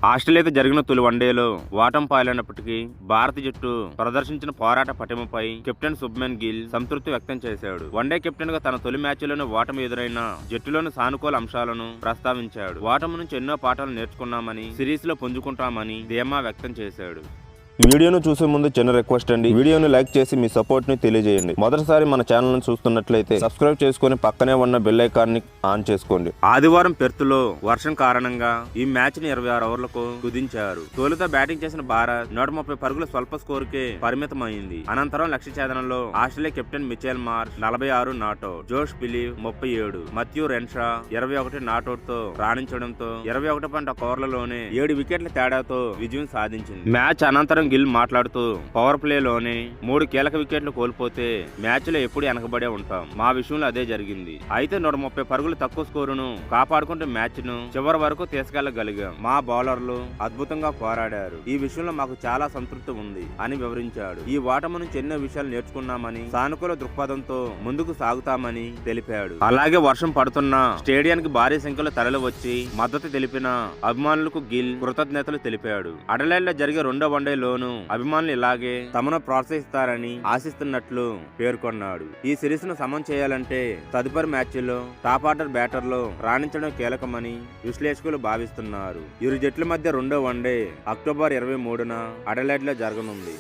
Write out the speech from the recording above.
ఆస్ట్రేలియాతో జరిగిన తొలి వన్డేలో ఓటమి పాలైనప్పటికీ భారత జట్టు ప్రదర్శించిన పోరాట పటిమపై కెప్టెన్ శుభ్మన్ గిల్ సంతృప్తి వ్యక్తం చేశాడు. వన్డే కెప్టెన్ గా తన తొలి మ్యాచ్లోనే ఓటమి ఎదురైన జట్టులోని సానుకూల అంశాలను ప్రస్తావించాడు. ఓటమి నుంచి ఎన్నో పాఠాలు నేర్చుకున్నామని, సిరీస్ లో పుంజుకుంటామని ధీమా వ్యక్తం చేశాడు. వీడియోను చూసే ముందు చిన్న రిక్వెస్ట్ అండి, వీడియోను లైక్ చేసి మీ సపోర్ట్ ని తెలియజేయండి. మొదటిసారి మన ఛానల్ ను చూస్తున్నట్లయితే సబ్స్క్రైబ్ చేసుకుని పక్కనే ఉన్న బెల్ ఐకాన్ ని ఆన్ చేసుకోండి. ఆదివారం పెర్త్లో వర్షం కారణంగా ఈ మ్యాచ్ ని 26 ఓవర్లకు కుదించారు. తొలుత బ్యాటింగ్ చేసిన భారత్ 130 పరుగుల స్వల్ప స్కోర్ కే పరిమితమైంది. అనంతరం లక్ష్య ఛేదనలో Australia captain Mitchell Marsh 46 not out, Josh Philippe 37, Matthew Renshaw 21 not out తో రాణించడంతో 21.1 ఓవర్లలోనే 7 వికెట్ల తేడాతో విజయం సాధించింది. మ్యాచ్ అనంతరం గిల్ మాట్లాడుతూ, పవర్ ప్లేలోనే 3 కీలక వికెట్లు కోల్పోతే మ్యాచ్ లో ఎప్పుడు వెనకబడే ఉంటాం. మా విషయంలో అదే జరిగింది. అయితే 130 పరుగులు తక్కువ స్కోరును కాపాడుకుంటూ మ్యాచ్ ను చివరి వరకు తీసుకెళ్లగలిగాం. మా బౌలర్లు అద్భుతంగా పోరాడారు. ఈ విషయంలో మాకు చాలా సంతృప్తి ఉంది అని వివరించాడు. ఈ ఓటమి నుంచి ఎన్నో విషయాలు నేర్చుకున్నామని, సానుకూల దృక్పథంతో ముందుకు సాగుతామని తెలిపాడు. అలాగే వర్షం పడుతున్న స్టేడియానికి భారీ సంఖ్యలో తరలి వచ్చి మద్దతు తెలిపిన అభిమానులకు గిల్ కృతజ్ఞతలు తెలిపాడు. అడలైడ్ లో జరిగే రెండో వన్డేలో అభిమానులు ఇలాగే తమను ప్రోత్సహిస్తారని ఆశిస్తున్నట్లు పేర్కొన్నాడు. ఈ సిరీస్ ను సమం చేయాలంటే తదుపరి మ్యాచ్లో టాప్ ఆర్డర్ బ్యాటర్లు రాణించడం కీలకమని విశ్లేషకులు భావిస్తున్నారు. ఇరు జట్ల మధ్య రెండో వన్డే అక్టోబర్ 23న అడలైడ్ లో జరగనుంది.